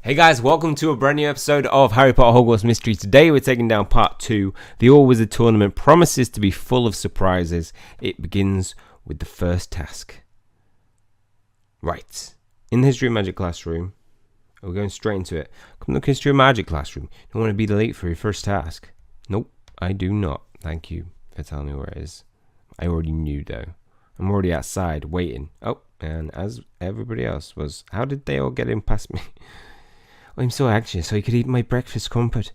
Hey guys, welcome to a brand new episode of Harry Potter Hogwarts Mystery. Today we're taking down part 2. The All-Wizard Tournament promises to be full of surprises. It begins with the first task. Right, in the History of Magic classroom, we're going straight into it. Come to the History of Magic classroom. You don't want to be late for your first task. Nope, I do not. Thank you for telling me where it is. I already knew though. I'm already outside waiting. Oh, and as everybody else was. How did they all get in past me? I'm so anxious so I could eat my breakfast crumpet.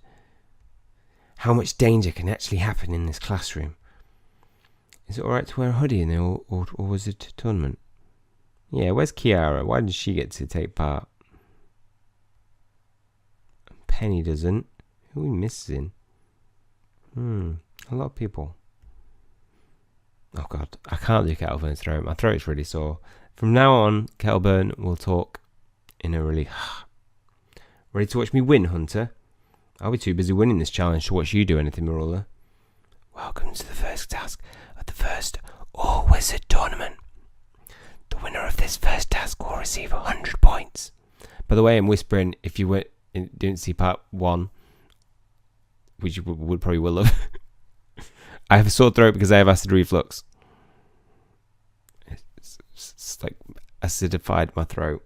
How much danger can actually happen in this classroom? Is it alright to wear a hoodie in the All-Wizard Tournament? Yeah, where's Kiara? Why did she get to take part? Penny doesn't. Who are we missing? A lot of people. Oh god, I can't do Kettleburn's throat. My throat's really sore. From now on, Kettleburn will talk in a really... Ready to watch me win, Hunter? I'll be too busy winning this challenge to watch you do anything, Marilla. Welcome to the first task of the first All-Wizard Tournament. The winner of this first task will receive 100 points. By the way, I'm whispering if you didn't see part 1, which you would probably will have. I have a sore throat because I have acid reflux. It's like acidified my throat,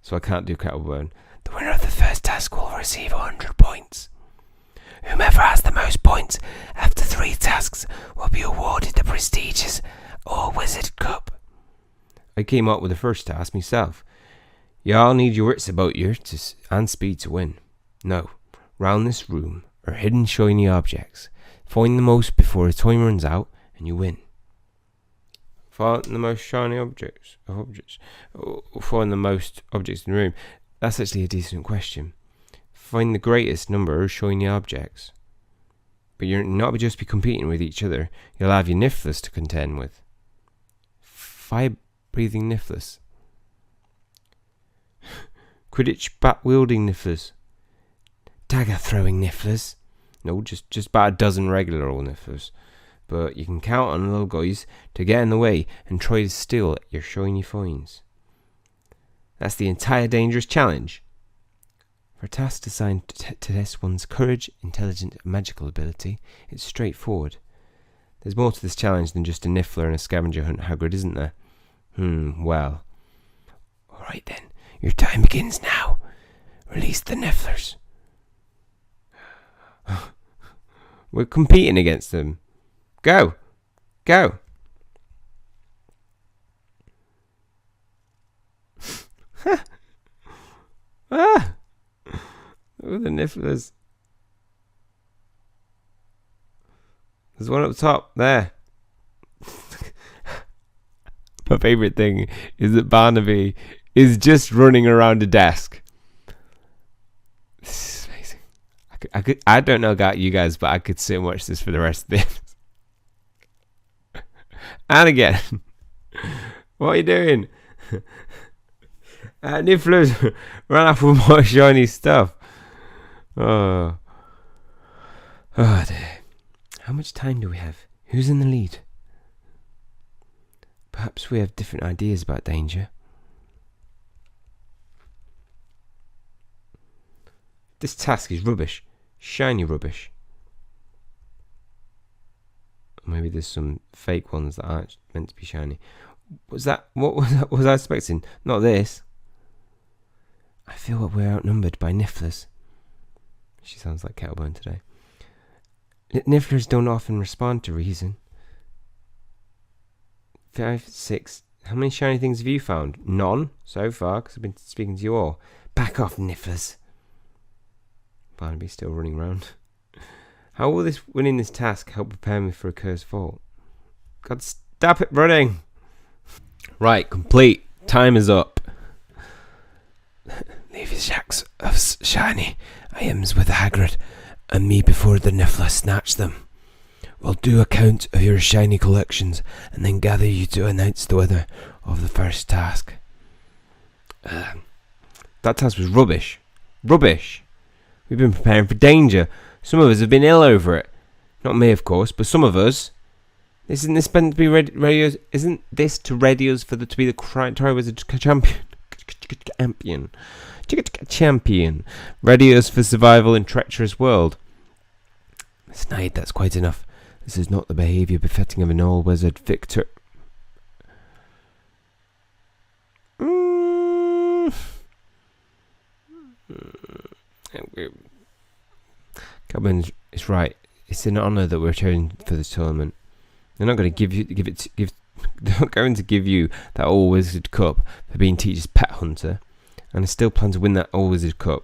so I can't do Kettleburn. The winner of the first task will receive 100 points. Whomever has the most points after 3 tasks will be awarded the prestigious All-Wizard Cup. I came up with the first task myself. You all need your wits about you and speed to win. Now, round this room are hidden shiny objects. Find the most before the time runs out and you win. Find the most shiny objects. Find the most objects in the room. That's actually a decent question. Find the greatest number of shiny objects. But you're not just be competing with each other. You'll have your Nifflers to contend with. Fire-breathing Nifflers. Quidditch bat-wielding Nifflers. Dagger-throwing Nifflers. No, just about a dozen regular old Nifflers. But you can count on little guys to get in the way and try to steal your shiny finds. That's the entire dangerous challenge. For a task designed to test one's courage, intelligence, and magical ability, it's straightforward. There's more to this challenge than just a Niffler and a scavenger hunt, Hagrid, isn't there? Well. Alright then, your time begins now. Release the Nifflers. We're competing against them. Go! Go! Ah! Look at the Nifflers. There's one up top there. My favourite thing is that Barnaby is just running around a desk. This is amazing. I don't know about you guys, but I could sit and watch this for the rest of this. And again. What are you doing? Nifflers ran off with more shiny stuff. Oh dear. How much time do we have? Who's in the lead? Perhaps we have different ideas about danger. This task is rubbish. Shiny rubbish. Maybe there's some fake ones that aren't meant to be shiny. What was I expecting? Not this. I feel that we're outnumbered by Nifflers. She sounds like Kettleburn today. Nifflers don't often respond to reason. 5, 6. How many shiny things have you found? None so far, because I've been speaking to you all. Back off, Nifflers. Barnaby's still running around. How will winning this task help prepare me for a cursed vault? God, stop it running! Right, complete. Time is up. Leave his shacks of shiny items with Hagrid and me before the Niffler snatch them. We'll do a count of your shiny collections and then gather you to announce the winner of the first task. That task was rubbish. Rubbish. We've been preparing for danger. Some of us have been ill over it. Not me, of course, but some of us. Isn't this to be ready us for to be the Triwizard champion? Champion. Champion. Ready us for survival in treacherous world. Miss Knight, that's quite enough. This is not the behaviour befitting of an all-wizard victor. Cabin is right. It's an honour that we're chosen for this tournament. They're not going to they're not going to give you that All Wizard Cup for being teacher's pet hunter, and I still plan to win that All Wizard Cup.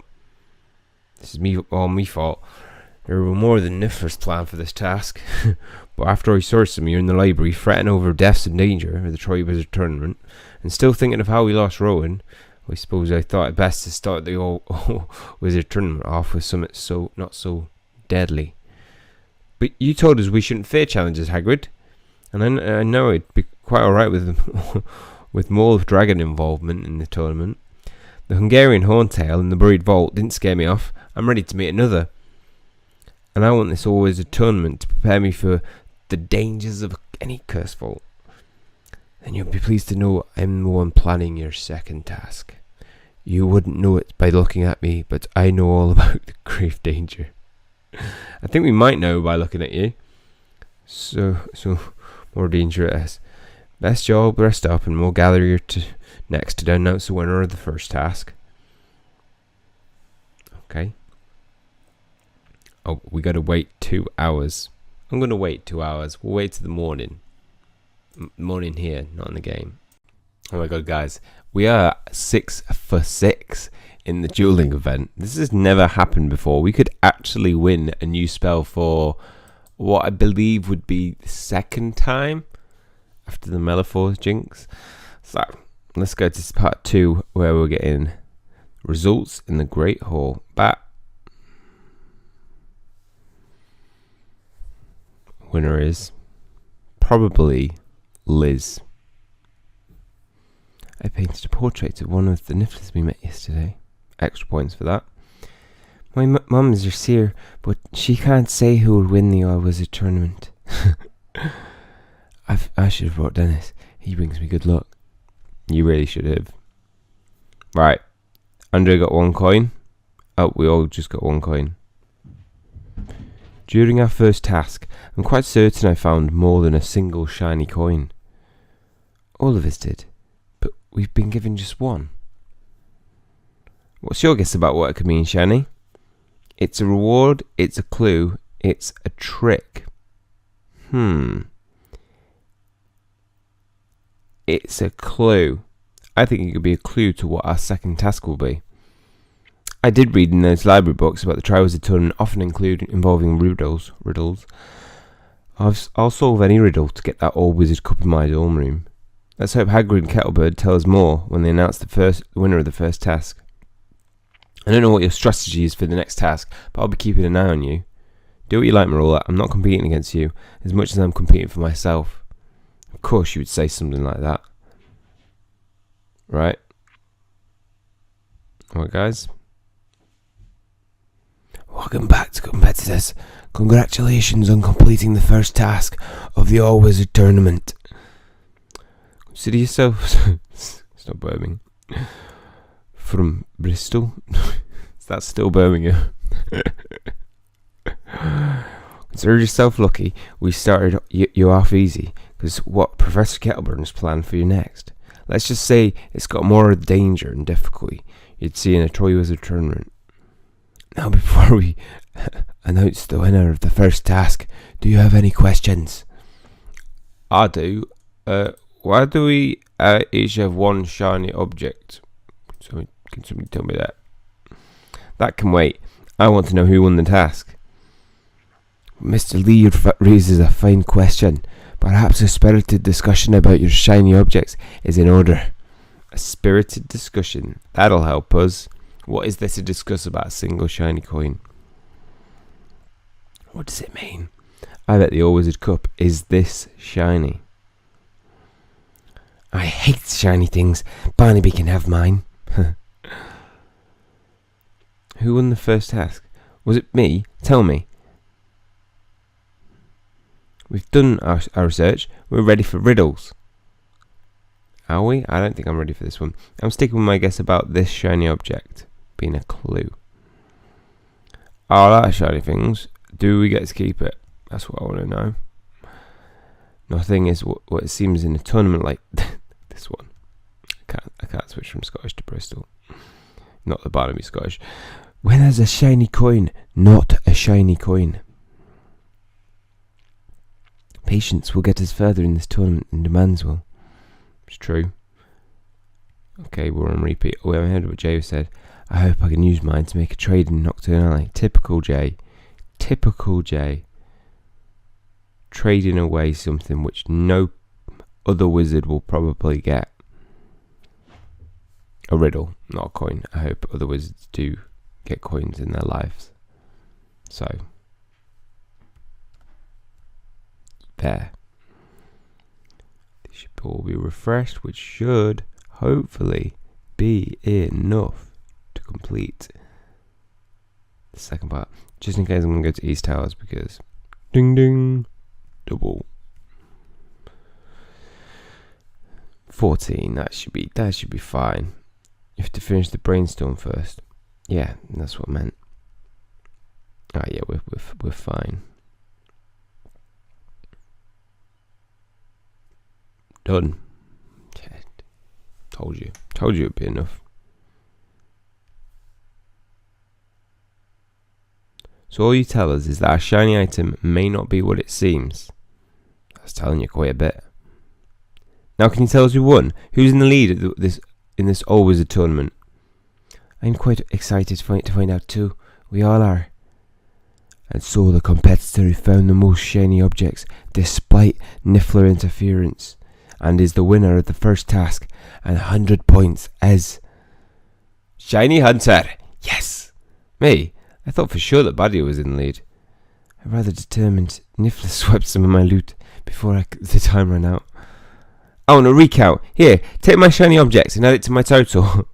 This is me fault. There were more than Niffer's plan for this task, but after I saw some of you in the library fretting over deaths and danger at the Troy Wizard tournament, and still thinking of how we lost Rowan, I suppose I thought it best to start the All Wizard tournament off with something not so deadly. But you told us we shouldn't fear challenges, Hagrid. And I know it'd be quite alright with more dragon involvement in the tournament. The Hungarian Horntail and the Buried Vault didn't scare me off. I'm ready to meet another. And I want this always a tournament to prepare me for the dangers of any curse vault. Then you'll be pleased to know I'm the one planning your second task. You wouldn't know it by looking at me, but I know all about the grave danger. I think we might know by looking at you. So more dangerous. Best you all rest up and we'll gather here next to announce the winner of the first task. Okay. Oh, we gotta wait 2 hours. I'm gonna wait 2 hours. We'll wait till the morning. Morning here, not in the game. Oh my god, guys. We are 6 for 6 in the dueling event. This has never happened before. We could actually win a new spell for what I believe would be the second time after the Maleforce Jinx. So, let's go to part 2 where we're getting results in the Great Hall. Winner is probably Liz. I painted a portrait of one of the Nifflers we met yesterday. Extra points for that. My mum is your seer, but she can't say who will win the All Wizard tournament. I should have brought Dennis. He brings me good luck. You really should have. Right. Andrew got 1 coin. Oh, we all just got 1 coin. During our first task, I'm quite certain I found more than a single shiny coin. All of us did, but we've been given just 1. What's your guess about what it could mean, Shani? It's a reward, it's a clue, it's a trick. It's a clue. I think it could be a clue to what our second task will be. I did read in those library books about the Triwizard Tournament often involving riddles. I'll solve any riddle to get that All Wizard Cup in my dorm room. Let's hope Hagrid and Kettlebird tell us more when they announce the winner of the first task. I don't know what your strategy is for the next task, but I'll be keeping an eye on you. Do what you like, Marilla. I'm not competing against you as much as I'm competing for myself. Of course you would say something like that. Right? Alright, guys. Welcome back to competitors. Congratulations on completing the first task of the All Wizard Tournament. Consider yourself... Stop Birmingham. From Bristol. That's still Birmingham. Consider yourself lucky we started you off easy, because what Professor Kettleburn's planned for you next. Let's just say it's got more of the danger and difficulty you'd see in a Troy Wizard tournament. Now, before we announce the winner of the first task, do you have any questions? I do. Why do we each have 1 shiny object? Can somebody tell me that? That can wait. I want to know who won the task. Mr. Lee raises a fine question. Perhaps a spirited discussion about your shiny objects is in order. A spirited discussion. That'll help us. What is there to discuss about a single shiny coin? What does it mean? I bet the All Wizard Cup is this shiny. I hate shiny things. Barnaby can have mine. Who won the first task? Was it me? Tell me. We've done our research. We're ready for riddles. Are we? I don't think I'm ready for this one. I'm sticking with my guess about this shiny object being a clue. Are that shiny things? Do we get to keep it? That's what I want to know. Nothing is what it seems in a tournament like this one. I can't switch from Scottish to Bristol. Not the Barnaby Scottish. When there's a shiny coin, not a shiny coin. Patience will get us further in this tournament than demands will. It's true. Okay, we're on repeat. Oh, I heard what Jay said. I hope I can use mine to make a trade in Nocturne Alley. Typical Jay. Typical Jay. Trading away something which no other wizard will probably get. A riddle, not a coin. I hope other wizards do get coins in their lives. So, there. They should all be refreshed, which should hopefully be enough to complete the second part. Just in case I'm going to go to East Towers because ding ding, double. 14, that should be fine. You have to finish the brainstorm first. Yeah, that's what I meant. Yeah, we're fine. Done. Yeah, told you it'd be enough. So all you tell us is that our shiny item may not be what it seems. That's telling you quite a bit. Now can you tell us who won? Who's in the lead at in this All Wizard tournament? I'm quite excited to find out too. We all are. And so the competitor who found the most shiny objects despite Niffler interference and is the winner of the first task and 100 points is Shiny Hunter. Yes! Me? I thought for sure that Badia was in the lead. I'm rather determined. Niffler swept some of my loot before the time ran out. I want a recount. Here, take my shiny objects and add it to my total.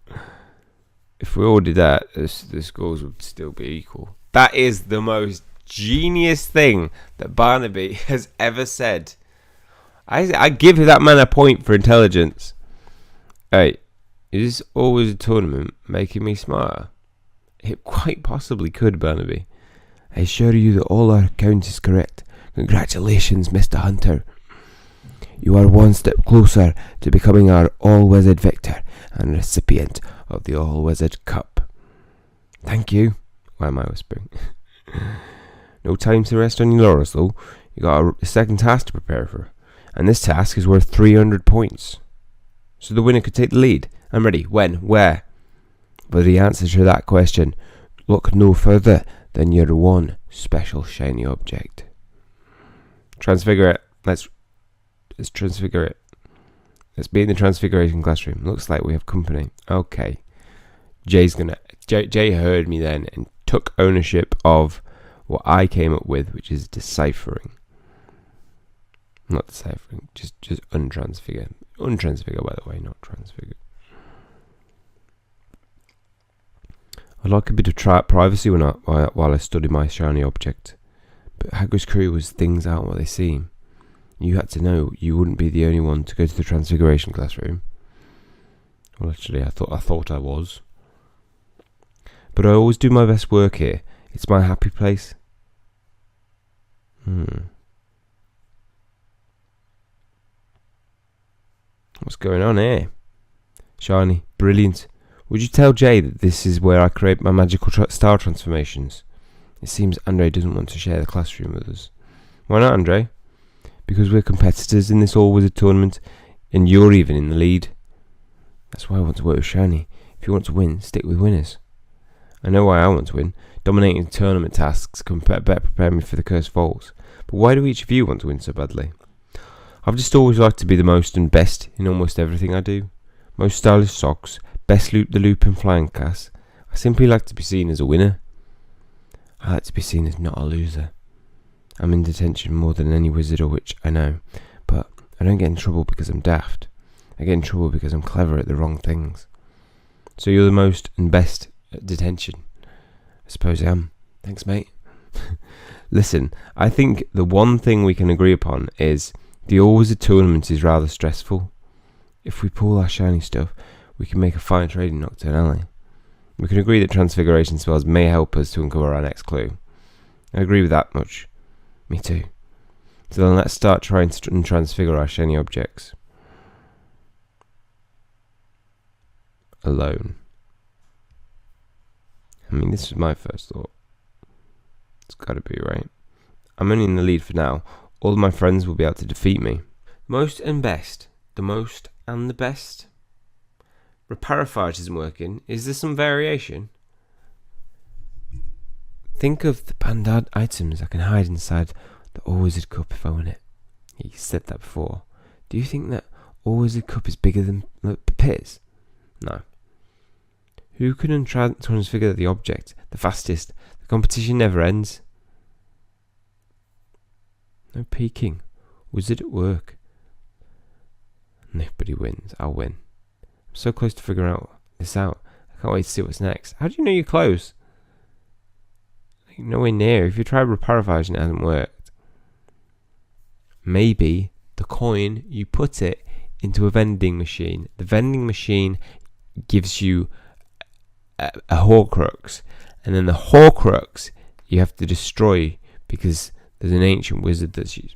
If we all did that, the scores would still be equal. That is the most genius thing that Barnaby has ever said. I give that man a point for intelligence. Hey, is this always a tournament making me smarter? It quite possibly could, Barnaby. I assure you that all our count is correct. Congratulations, Mr. Hunter. You are one step closer to becoming our All-Wizard victor and recipient of the All-Wizard Cup. Thank you. Why am I whispering? No time to rest on your laurels, though. You got a second task to prepare for. And this task is worth 300 points. So the winner could take the lead. I'm ready. When? Where? But the answer to that question, look no further than your one special shiny object. Transfigure it. Let's transfigure it. Let's be in the transfiguration classroom. Looks like we have company. Okay. Jay heard me then and took ownership of what I came up with, which is deciphering. Not deciphering, just untransfigure. Untransfigure, by the way, not transfigure. I'd like a bit of privacy while I study my shiny object. But Hagrid's crew was things aren't what they seem. You had to know you wouldn't be the only one to go to the transfiguration classroom. Well, actually, I thought I was. But I always do my best work here. It's my happy place. What's going on here? Shiny, brilliant. Would you tell Jay that this is where I create my magical star transformations? It seems Andre doesn't want to share the classroom with us. Why not, Andre? Because we're competitors in this All-Wizard tournament, and you're even in the lead. That's why I want to work with Shiny. If you want to win, stick with winners. I know why I want to win. Dominating tournament tasks can better prepare me for the Cursed Falls. But why do each of you want to win so badly? I've just always liked to be the most and best in almost everything I do. Most stylish socks, best loop the loop and flying cast. I simply like to be seen as a winner. I like to be seen as not a loser. I'm in detention more than any wizard or witch I know, but I don't get in trouble because I'm daft. I get in trouble because I'm clever at the wrong things. So you're the most and best at detention. I suppose I am. Thanks, mate. Listen, I think the one thing we can agree upon is the All-Wizard tournament is rather stressful. If we pool our shiny stuff, we can make a fine trading nocturnally. We can agree that transfiguration spells may help us to uncover our next clue. I agree with that much. Me too. So then let's start trying to transfigure our shiny objects. Alone. I mean, this was my first thought. It's gotta be, right? I'm only in the lead for now. All of my friends will be able to defeat me. Most and best. The most and the best. Reparophage isn't working. Is there some variation? Think of the banned items I can hide inside the All-Wizard Cup if I win it. You said that before. Do you think that All-Wizard Cup is bigger than the pits? No. Who can transfigure the object the fastest? The competition never ends. No peeking. Wizard at work. Nobody wins. I'll win. I'm so close to figuring this out. I can't wait to see what's next. How do you know you're close? Like, nowhere near. If you tried reparophage and it hasn't worked. Maybe the coin, you put it into a vending machine. The vending machine gives you a Horcrux, and then the Horcrux you have to destroy because there's an ancient wizard that's used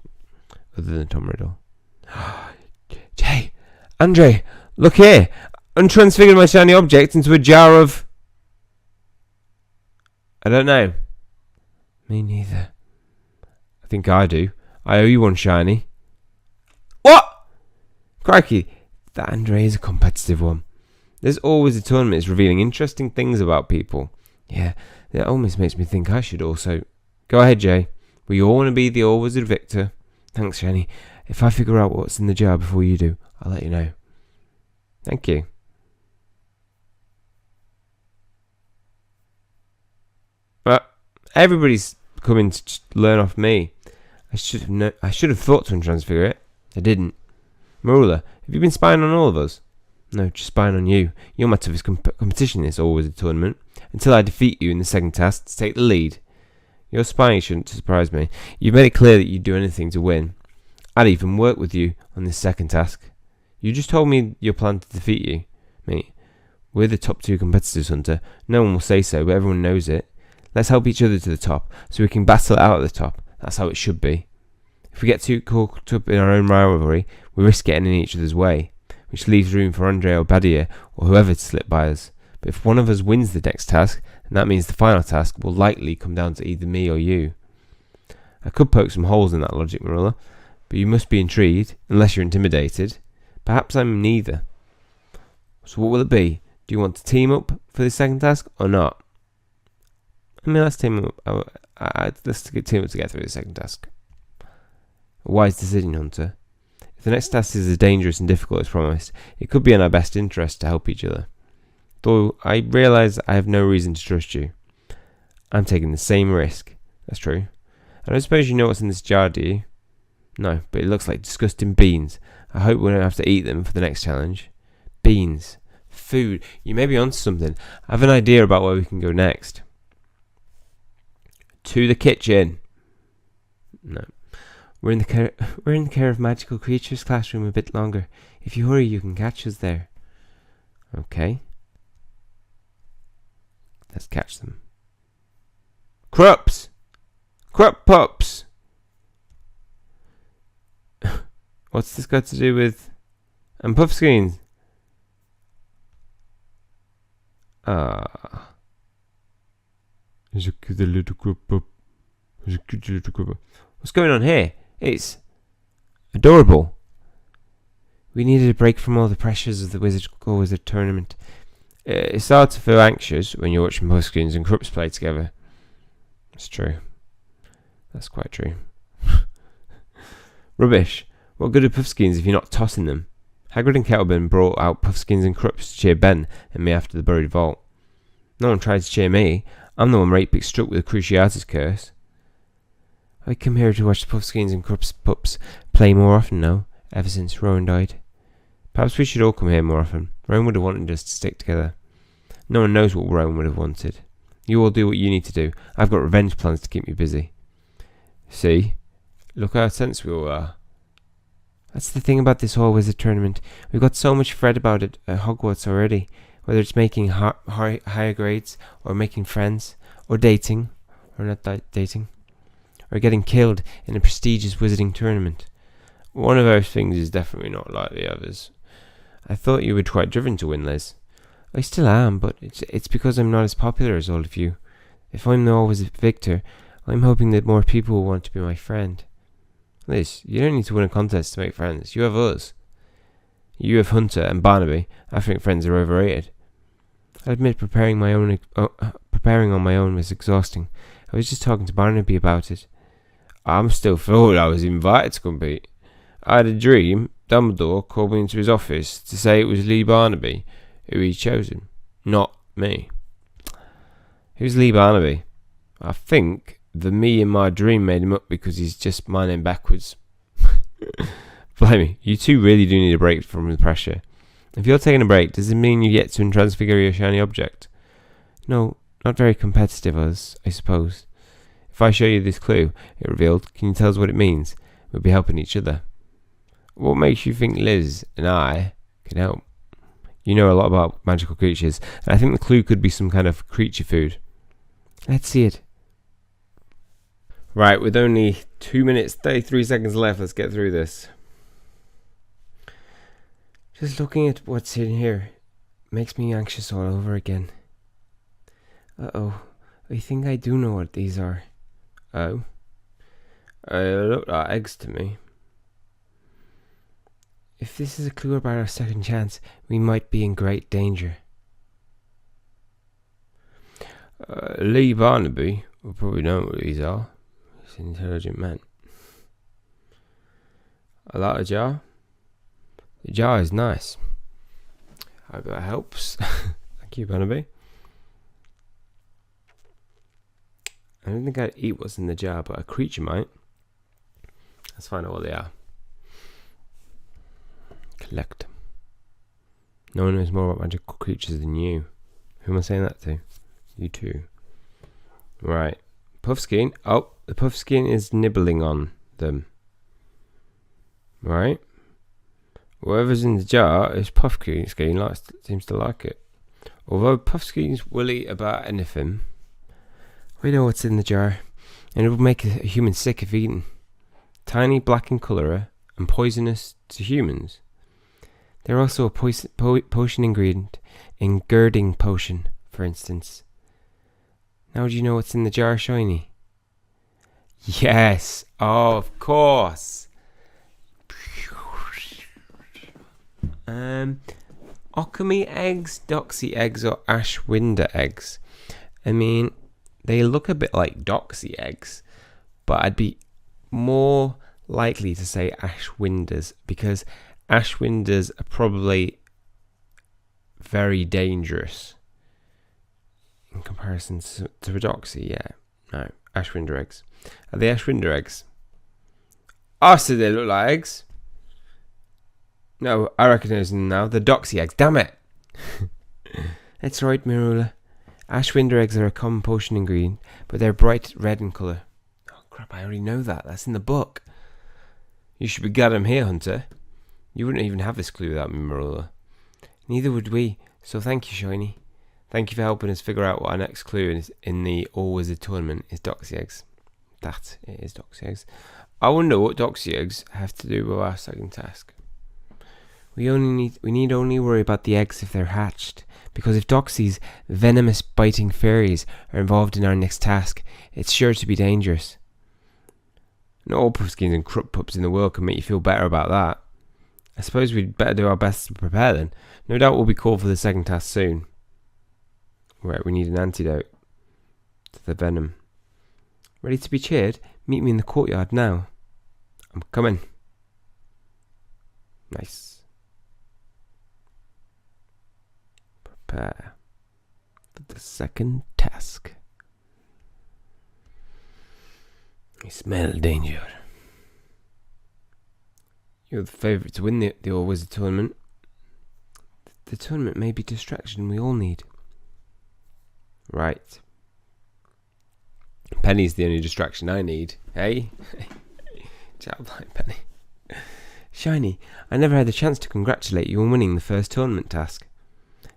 other than Tom Riddle. Jay, Andre, look here! Untransfigured my shiny object into a jar of... I don't know. Me neither. I think I do. I owe you one shiny. What? Crikey, that Andre is a competitive one. There's always a tournament is revealing interesting things about people. Yeah, it almost makes me think I should also... Go ahead, Jay. We all want to be the All-Wizard victor. Thanks, Shani. If I figure out what's in the jar before you do, I'll let you know. Thank you. But everybody's coming to learn off me. I should have thought to untransfigure it. I didn't. Marula, have you been spying on all of us? No, just spying on you. You're my toughest competition in this All-Wizard tournament. Until I defeat you in the second task to take the lead. Your spying shouldn't surprise me. You've made it clear that you'd do anything to win. I'd even work with you on this second task. You just told me your plan to defeat you. Mate, we're the top 2 competitors, Hunter. No one will say so, but everyone knows it. Let's help each other to the top, so we can battle it out at the top. That's how it should be. If we get too caught up in our own rivalry, we risk getting in each other's way, which leaves room for Andre or Badia or whoever to slip by us. But if one of us wins the next task, then that means the final task will likely come down to either me or you. I could poke some holes in that logic, Marilla, but you must be intrigued, unless you're intimidated. Perhaps I'm neither. So what will it be? Do you want to team up for the second task or not? I mean, let's team up. Let's team up together for the second task. A wise decision, Hunter. If the next task is as dangerous and difficult as promised, it could be in our best interest to help each other. Though I realise I have no reason to trust you. I'm taking the same risk. That's true. I don't suppose you know what's in this jar, do you? No, but it looks like disgusting beans. I hope we don't have to eat them for the next challenge. Beans. Food. You may be onto something. I have an idea about where we can go next. To the kitchen. No. We're in the care of magical creatures classroom a bit longer. If you hurry, you can catch us there. Okay. Let's catch them. Krups! Krupp pups! What's this got to do with... And Puffskeins? He's a cute little Krupp pup. He's a cute little Krupp pup. What's going on here? It's adorable. We needed a break from all the pressures of the All-Wizard tournament. It's hard to feel anxious when you're watching Puffskeins and Krupps play together. That's true. That's quite true. Rubbish. What good are Puffskeins if you're not tossing them? Hagrid and Kettlebin brought out Puffskeins and Krupps to cheer Ben and me after the buried vault. No one tried to cheer me. I'm the one Ratepick struck with a Cruciatus curse. I come here to watch the Puffskeins and Krupps pups play more often now, ever since Rowan died. Perhaps we should all come here more often. Rowan would have wanted us to stick together. No one knows what Rowan would have wanted. You all do what you need to do. I've got revenge plans to keep me busy. See? Look how tense we all are. That's the thing about this whole wizard tournament. We've got so much fret about it at Hogwarts already. Whether it's making higher grades, or making friends, or dating, or not dating, or getting killed in a prestigious wizarding tournament. One of those things is definitely not like the others. I thought you were quite driven to win, Liz. I still am, but it's because I'm not as popular as all of you. If I'm always a victor, I'm hoping that more people will want to be my friend. Liz, you don't need to win a contest to make friends. You have us. You have Hunter and Barnaby. I think friends are overrated. I admit preparing on my own was exhausting. I was just talking to Barnaby about it. I'm still thrilled I was invited to compete. I had a dream. Dumbledore called me into his office to say it was Lee Barnaby who he'd chosen, not me. Who's Lee Barnaby? I think the me in my dream made him up because he's just my name backwards. Blimey, me, you two really do need a break from the pressure. If you're taking a break, does it mean you get to transfigure your shiny object? No, not very competitive I suppose. If I show you this clue, it revealed, can you tell us what it means? We'll be helping each other. What makes you think Liz and I can help? You know a lot about magical creatures, and I think the clue could be some kind of creature food. Let's see it. Right, with only 2 minutes, 33 seconds left, let's get through this. Just looking at what's in here makes me anxious all over again. Uh-oh, I think I do know what these are. Oh? They look like eggs to me. If this is a clue about our second chance, we might be in great danger. Lee Barnaby will probably know what these are. He's an intelligent man. A lot of jar. The jar is nice. I hope that helps. Thank you, Barnaby. I don't think I'd eat what's in the jar, but a creature might. Let's find out what they are. Collect. No one knows more about magical creatures than you. Who am I saying that to? You too. Right. Puffskein. Oh, the Puffskein is nibbling on them. Right. Whatever's in the jar is Puffskein. Seems to like it. Although Puffskeins will eat about anything, we know what's in the jar, and it will make a human sick if eaten. Tiny, black in colour, and poisonous to humans. They're also a potion ingredient in girding potion, for instance. Now do you know what's in the jar, Shiny? Yes! Oh, of course! Occamy eggs, Doxy eggs, or Ashwinder eggs. I mean, they look a bit like Doxy eggs, but I'd be more likely to say Ashwinders, because Ashwinders are probably very dangerous in comparison to a Doxy. Yeah, no, Ashwinder eggs. Are they Ashwinder eggs? Oh, so they look like eggs. No, I recognise them now. The Doxy eggs. Damn it! That's right, Marula. Ashwinder eggs are a common potion ingredient, but they're bright red in colour. Oh crap, I already know that. That's in the book. You should be glad I'm here, Hunter. You wouldn't even have this clue without me, Marula. Neither would we, so thank you, Shiny. Thank you for helping us figure out what our next clue is in the All-Wizard tournament is Doxy eggs. That it is Doxy eggs. I wonder what Doxy eggs have to do with our second task. We need only worry about the eggs if they're hatched, because if Doxy's venomous biting fairies are involved in our next task, it's sure to be dangerous. Not all Puffskins and Crup Pups in the world can make you feel better about that. I suppose we'd better do our best to prepare then. No doubt we'll be called for the second task soon. Right, we need an antidote to the venom. Ready to be cheered? Meet me in the courtyard now. I'm coming. Nice. Prepare for the second task. I smell danger. You're the favourite to win the All-Wizard tournament. The tournament may be distraction we all need. Right. Penny's the only distraction I need. Hey? Childline Penny. Shiny, I never had the chance to congratulate you on winning the first tournament task.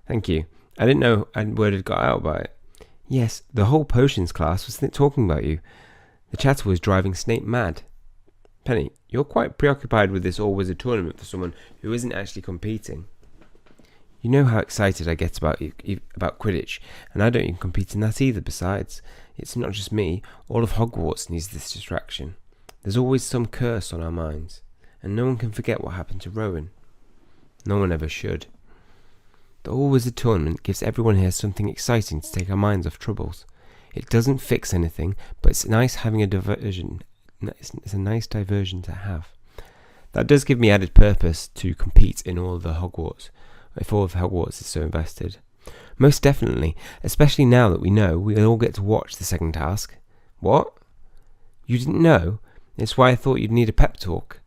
Thank you. I didn't know word had got out about it. Yes, the whole potions class was talking about you. The chatter was driving Snape mad. Penny, you're quite preoccupied with this all-wizard tournament for someone who isn't actually competing. You know how excited I get about Quidditch, and I don't even compete in that either. Besides, it's not just me. All of Hogwarts needs this distraction. There's always some curse on our minds, and no one can forget what happened to Rowan. No one ever should. The all-wizard tournament gives everyone here something exciting to take our minds off troubles. It doesn't fix anything, but it's nice having a diversion. It's a nice diversion to have. That does give me added purpose to compete in all of the Hogwarts, if all of Hogwarts is so invested. Most definitely, especially now that we know we'll all get to watch the second task. What? You didn't know? It's why I thought you'd need a pep talk.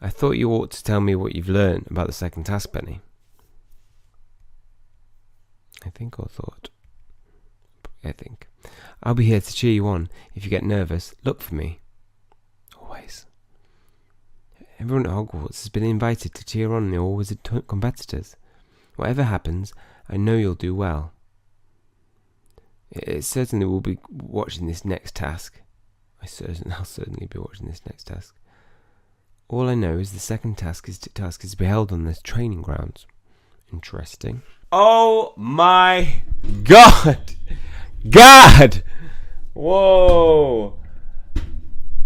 I thought you ought to tell me what you've learned about the second task, Penny. I think. I'll be here to cheer you on. If you get nervous, look for me. Always. Everyone at Hogwarts has been invited to cheer on the all-wizard competitors. Whatever happens, I know you'll do well. It certainly will be watching this next task. I'll certainly be watching this next task. All I know is the second task is to be held on the training grounds. Interesting. Oh my God! God! Whoa!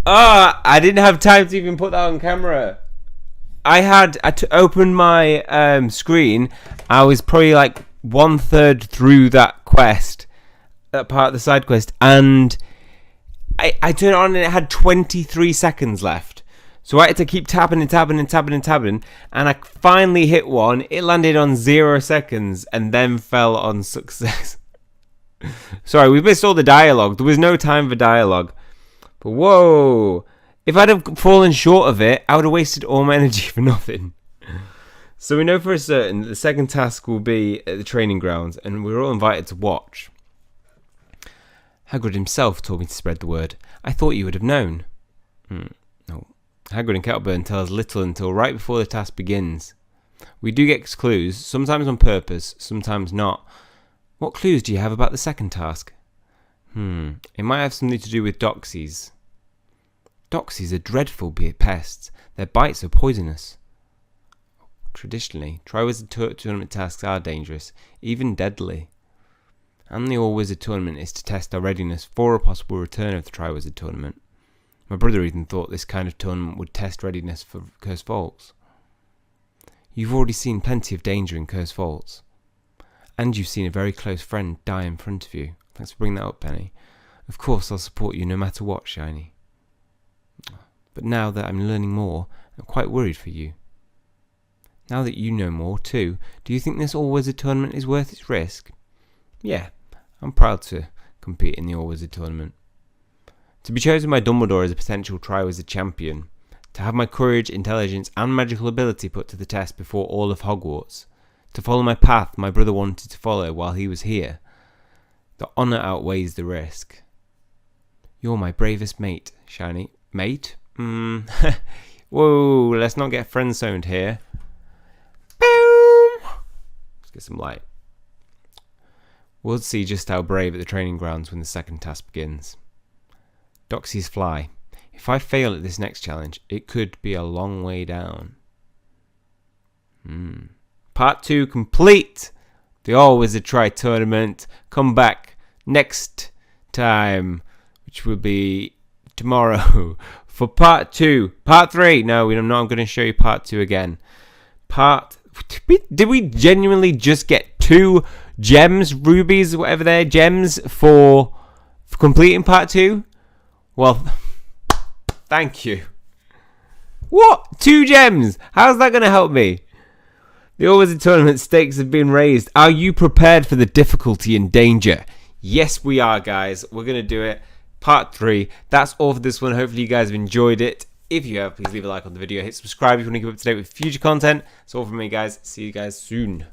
I didn't have time to even put that on camera. I had to open my screen. I was probably like 1/3 through that quest, that part of the side quest, and I turned it on and it had 23 seconds left. So I had to keep tapping, and I finally hit one. It landed on 0 seconds and then fell on success. Sorry, we missed all the dialogue. There was no time for dialogue. But whoa, if I'd have fallen short of it, I would have wasted all my energy for nothing. So we know for a certain that the second task will be at the training grounds, and we're all invited to watch. Hagrid himself told me to spread the word. I thought you would have known. No. Hagrid and Kettleburn tell us little until right before the task begins. We do get clues, sometimes on purpose, sometimes not. What clues do you have about the second task? It might have something to do with doxies. Doxies are dreadful pests. Their bites are poisonous. Traditionally, Triwizard Tournament tasks are dangerous, even deadly. And the All-Wizard Tournament is to test our readiness for a possible return of the Triwizard Tournament. My brother even thought this kind of tournament would test readiness for Cursed Vaults. You've already seen plenty of danger in Cursed Vaults. And you've seen a very close friend die in front of you. Thanks for bringing that up, Penny. Of course I'll support you no matter what, Shiny. But now that I'm learning more, I'm quite worried for you. Now that you know more too, do you think this All-Wizard Tournament is worth its risk? Yeah, I'm proud to compete in the All-Wizard Tournament. To be chosen by Dumbledore as a potential Triwizard champion. To have my courage, intelligence and magical ability put to the test before all of Hogwarts. To follow my path my brother wanted to follow while he was here. The honour outweighs the risk. You're my bravest mate, Shiny. Mate? Whoa, let's not get friend-zoned here. Boom! Let's get some light. We'll see just how brave at the training grounds when the second task begins. Doxies fly. If I fail at this next challenge, it could be a long way down. Part 2 complete! The All-Wizard Tri-Tournament. Come back next time, which will be tomorrow, for part 2. Part 3. No, I'm not going to show you part 2 again. Did we genuinely just get 2 gems, rubies, whatever they're, gems for completing part 2? Well, thank you. What? 2 gems? How's that going to help me? The All-Wizard Tournament stakes have been raised. Are you prepared for the difficulty and danger? Yes, we are, guys. We're going to do it. Part 3. That's all for this one. Hopefully you guys have enjoyed it. If you have, please leave a like on the video. Hit subscribe if you want to keep up to date with future content. That's all from me, guys. See you guys soon.